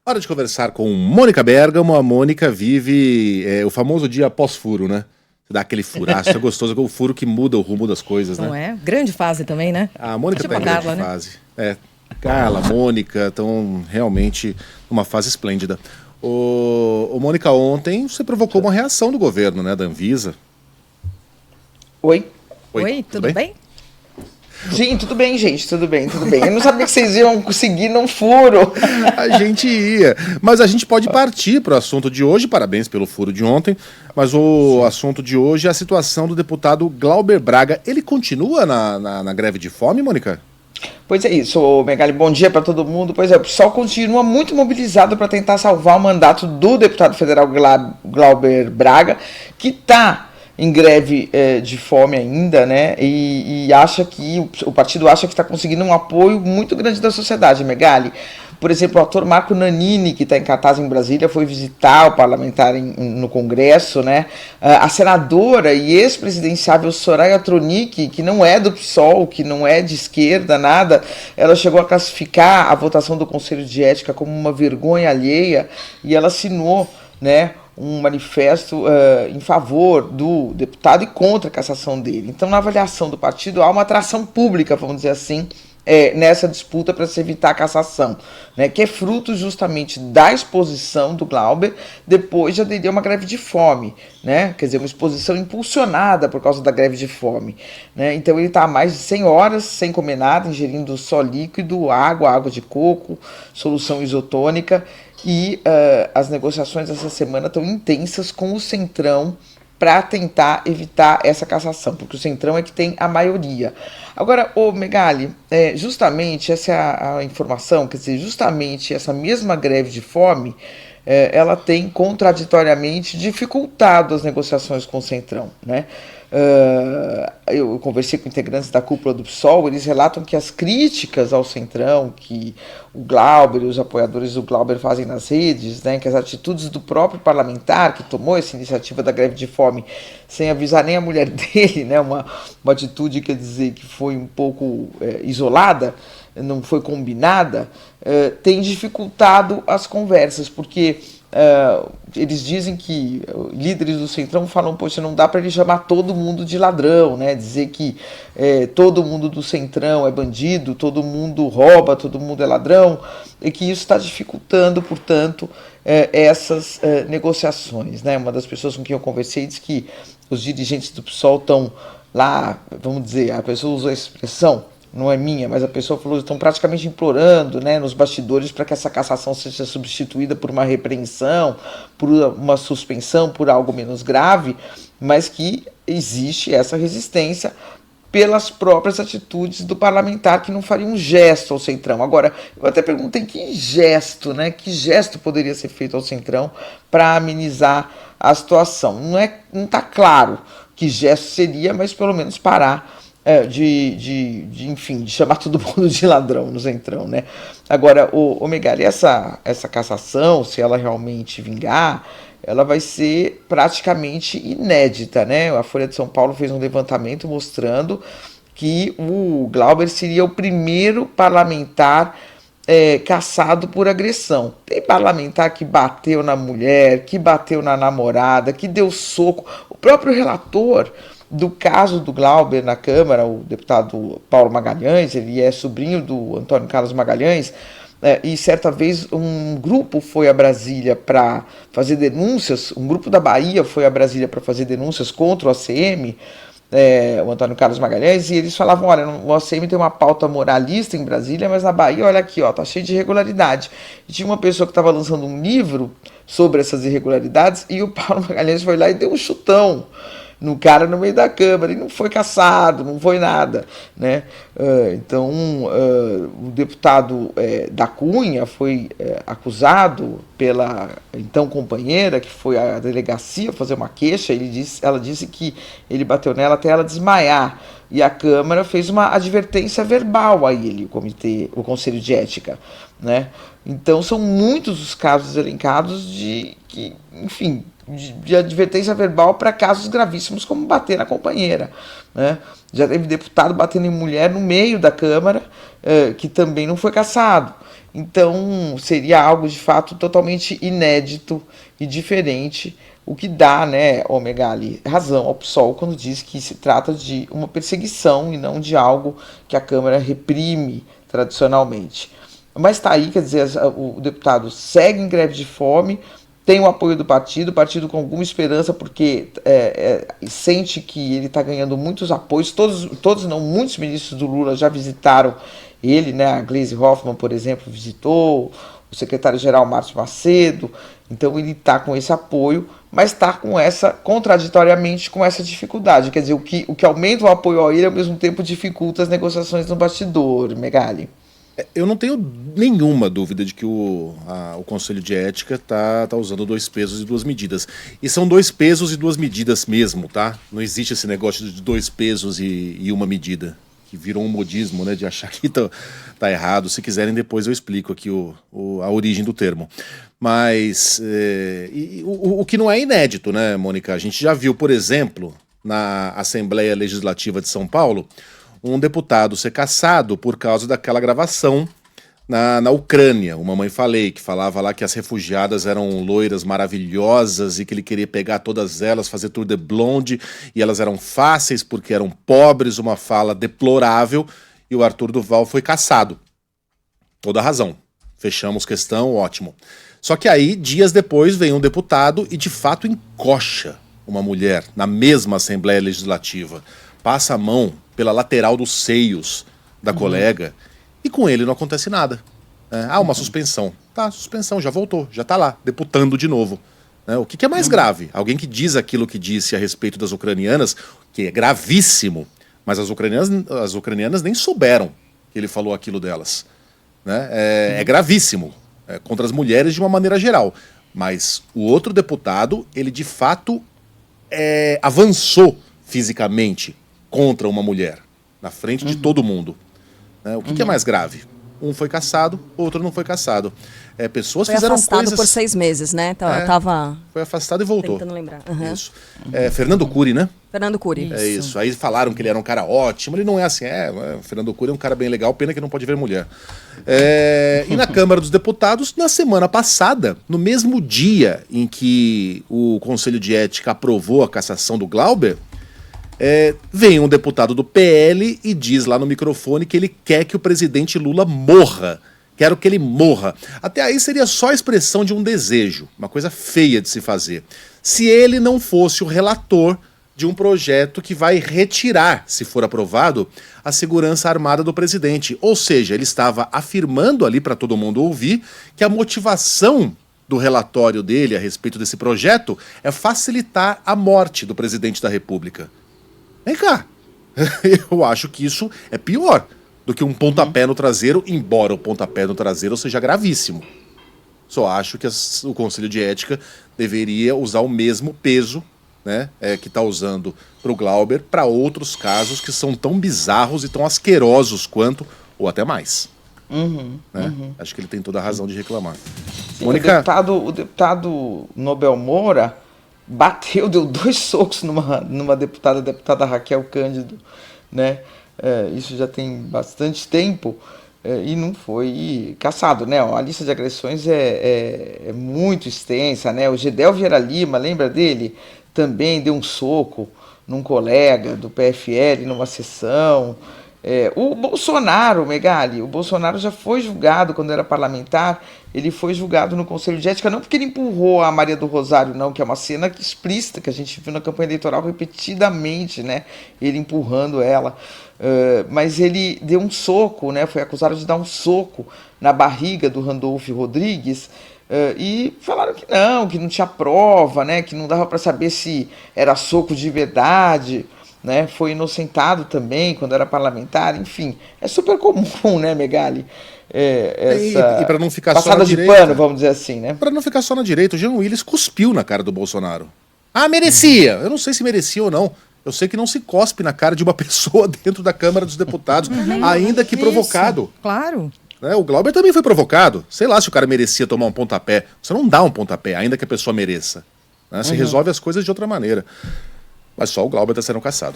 Hora de conversar com Mônica Bergamo. A Mônica vive o famoso dia pós-furo, né? Você dá aquele furaço, é gostoso, o furo que muda o rumo das coisas, né? Não é? Grande fase também, né? A Mônica tipo tá em a grande Carla, fase. Carla, Mônica, estão realmente numa fase esplêndida. Ô, Mônica, ontem você provocou uma reação do governo, né, da Anvisa. Oi? Oi, tudo bem? Sim, tudo bem, gente, tudo bem. Eu não sabia que vocês iam conseguir num furo. A gente ia, mas a gente pode partir para o assunto de hoje. Parabéns pelo furo de ontem, mas o assunto de hoje é a situação do deputado Glauber Braga. Ele continua na greve de fome, Mônica? Pois é isso, Megali, bom dia para todo mundo. Pois é, o pessoal continua muito mobilizado para tentar salvar o mandato do deputado federal Glauber Braga, que está em greve de fome ainda, né? E acha que o partido acha que está conseguindo um apoio muito grande da sociedade, Megali. Por exemplo, o ator Marco Nanini, que está em cartaz em Brasília, foi visitar o parlamentar no Congresso, né? A senadora e ex-presidenciável Soraya Tronic, que não é do PSOL, que não é de esquerda, nada, ela chegou a classificar a votação do Conselho de Ética como uma vergonha alheia e ela assinou, né, um manifesto em favor do deputado e contra a cassação dele. Então, na avaliação do partido, há uma atração pública, vamos dizer assim, nessa disputa para se evitar a cassação, né, que é fruto justamente da exposição do Glauber depois de aderir a uma greve de fome, né, quer dizer, uma exposição impulsionada por causa da greve de fome, né. Então ele está há mais de 100 horas sem comer nada, ingerindo só líquido, água de coco, solução isotônica, e as negociações essa semana estão intensas com o Centrão para tentar evitar essa cassação, porque o Centrão é que tem a maioria. Agora, Megali, justamente essa é a informação, quer dizer, justamente essa mesma greve de fome, ela tem contraditoriamente dificultado as negociações com o Centrão, né? Eu conversei com integrantes da cúpula do PSOL, eles relatam que as críticas ao Centrão, que o Glauber e os apoiadores do Glauber fazem nas redes, né, que as atitudes do próprio parlamentar que tomou essa iniciativa da greve de fome sem avisar nem a mulher dele, né, uma atitude, quer dizer, que foi um pouco isolada, não foi combinada, tem dificultado as conversas, porque eles dizem que líderes do Centrão falam, poxa, não dá para ele chamar todo mundo de ladrão, né? Dizer que todo mundo do Centrão é bandido, todo mundo rouba, todo mundo é ladrão, e que isso está dificultando, portanto, essas negociações, né? Uma das pessoas com quem eu conversei disse que os dirigentes do PSOL estão lá, vamos dizer, a pessoa usou a expressão, não é minha, mas a pessoa falou, estão praticamente implorando, né, nos bastidores para que essa cassação seja substituída por uma repreensão, por uma suspensão, por algo menos grave, mas que existe essa resistência pelas próprias atitudes do parlamentar, que não faria um gesto ao Centrão. Agora, eu até perguntei que gesto, né, que gesto poderia ser feito ao Centrão para amenizar a situação. Não está claro que gesto seria, mas pelo menos parar enfim, de chamar todo mundo de ladrão no Centrão, né? Agora, Megali, essa cassação, se ela realmente vingar, ela vai ser praticamente inédita, né? A Folha de São Paulo fez um levantamento mostrando que o Glauber seria o primeiro parlamentar cassado por agressão. Tem parlamentar que bateu na mulher, que bateu na namorada, que deu soco. O próprio relator do caso do Glauber na Câmara, o deputado Paulo Magalhães, ele é sobrinho do Antônio Carlos Magalhães, e certa vez um grupo foi a Brasília para fazer denúncias, um grupo da Bahia foi a Brasília para fazer denúncias contra o ACM, o Antônio Carlos Magalhães, e eles falavam, olha, o ACM tem uma pauta moralista em Brasília, mas na Bahia, olha aqui, ó, tá cheio de irregularidade. E tinha uma pessoa que estava lançando um livro sobre essas irregularidades, e o Paulo Magalhães foi lá e deu um chutão no cara no meio da Câmara, e não foi cassado, não foi nada, né? Então, o deputado da Cunha foi acusado pela então companheira, que foi à delegacia fazer uma queixa. Ela disse que ele bateu nela até ela desmaiar, e a Câmara fez uma advertência verbal a ele, o Conselho de Ética, né? Então são muitos os casos elencados de que, enfim, de advertência verbal para casos gravíssimos como bater na companheira, né? Já teve deputado batendo em mulher no meio da Câmara, que também não foi cassado. Então seria algo de fato totalmente inédito e diferente, o que dá, né, ô Megali, razão ao PSOL quando diz que se trata de uma perseguição e não de algo que a Câmara reprime tradicionalmente. Mas está aí, quer dizer, o deputado segue em greve de fome, tem o apoio do partido com alguma esperança, porque sente que ele está ganhando muitos apoios, todos não, muitos ministros do Lula já visitaram ele, né? A Gleisi Hoffmann, por exemplo, visitou, o secretário-geral Márcio Macedo, então ele está com esse apoio, mas está com contraditoriamente com essa dificuldade, quer dizer, o que aumenta o apoio a ele, ao mesmo tempo dificulta as negociações no bastidor, Megali. Eu não tenho nenhuma dúvida de que o Conselho de Ética tá usando 2 pesos e 2 medidas. E são 2 pesos e 2 medidas mesmo, tá? Não existe esse negócio de 2 pesos e 1 medida, que virou um modismo, né, de achar que tá errado. Se quiserem, depois eu explico aqui a origem do termo. Mas o que não é inédito, né, Mônica? A gente já viu, por exemplo, na Assembleia Legislativa de São Paulo, um deputado ser cassado por causa daquela gravação na Ucrânia. O Mamãe Falei, que falava lá que as refugiadas eram loiras maravilhosas e que ele queria pegar todas elas, fazer tour de blonde, e elas eram fáceis porque eram pobres, uma fala deplorável, e o Arthur Duval foi cassado. Toda razão. Fechamos questão, ótimo. Só que aí, dias depois, vem um deputado e de fato encoxa uma mulher na mesma Assembleia Legislativa. Passa a mão pela lateral dos seios da colega, e com ele não acontece nada. Uma suspensão. Tá, suspensão, já voltou, já tá lá, deputando de novo. O que é mais grave? Alguém que diz aquilo que disse a respeito das ucranianas, que é gravíssimo, mas as ucranianas nem souberam que ele falou aquilo delas. É gravíssimo, contra as mulheres de uma maneira geral. Mas o outro deputado, ele de fato avançou fisicamente contra uma mulher, na frente de todo mundo. O que é mais grave? Um foi cassado, outro não foi cassado. Pessoas foi fizeram afastado coisas... por 6 meses, né? Foi afastado e voltou. Tentando lembrar. Isso. Fernando Cury, né? Fernando Cury. É isso. Aí falaram que ele era um cara ótimo. Ele não é assim. Fernando Cury é um cara bem legal, pena que não pode ver mulher. E na Câmara dos Deputados, na semana passada, no mesmo dia em que o Conselho de Ética aprovou a cassação do Glauber, vem um deputado do PL e diz lá no microfone que ele quer que o presidente Lula morra. Quero que ele morra. Até aí seria só a expressão de um desejo, uma coisa feia de se fazer. Se ele não fosse o relator de um projeto que vai retirar, se for aprovado, a segurança armada do presidente. Ou seja, ele estava afirmando ali para todo mundo ouvir que a motivação do relatório dele a respeito desse projeto é facilitar a morte do presidente da República. Vem cá, eu acho que isso é pior do que um pontapé no traseiro, embora o pontapé no traseiro seja gravíssimo. Só acho que o Conselho de Ética deveria usar o mesmo peso, né, que está usando para o Glauber, para outros casos que são tão bizarros e tão asquerosos quanto, ou até mais. Acho que ele tem toda a razão de reclamar. Sim, Mônica... o deputado Nobel Moura deu 2 socos numa deputada, a deputada Raquel Cândido, né? Isso já tem bastante tempo, e não foi cassado, né? A lista de agressões é muito extensa, né? O Gedel Vieira Lima, lembra dele? Também deu um soco num colega do PFL numa sessão. O Bolsonaro, Megali, o Bolsonaro já foi julgado quando era parlamentar, ele foi julgado no Conselho de Ética, não porque ele empurrou a Maria do Rosário, não, que é uma cena explícita que a gente viu na campanha eleitoral repetidamente, né, ele empurrando ela, mas ele deu um soco, né, foi acusado de dar um soco na barriga do Randolfo Rodrigues, e falaram que não tinha prova, né, que não dava para saber se era soco de verdade, né, foi inocentado também quando era parlamentar, enfim, é super comum, né, Megali? E para não ficar passada só na de direita, pano, vamos dizer assim, né? Para não ficar só na direita, o Jean Willis cuspiu na cara do Bolsonaro. Merecia! Eu não sei se merecia ou não. Eu sei que não se cospe na cara de uma pessoa dentro da Câmara dos Deputados, ainda que provocado. Claro. O Glauber também foi provocado. Sei lá se o cara merecia tomar um pontapé. Você não dá um pontapé, ainda que a pessoa mereça. né? Se resolve as coisas de outra maneira. Mas só o Glauber está sendo caçado.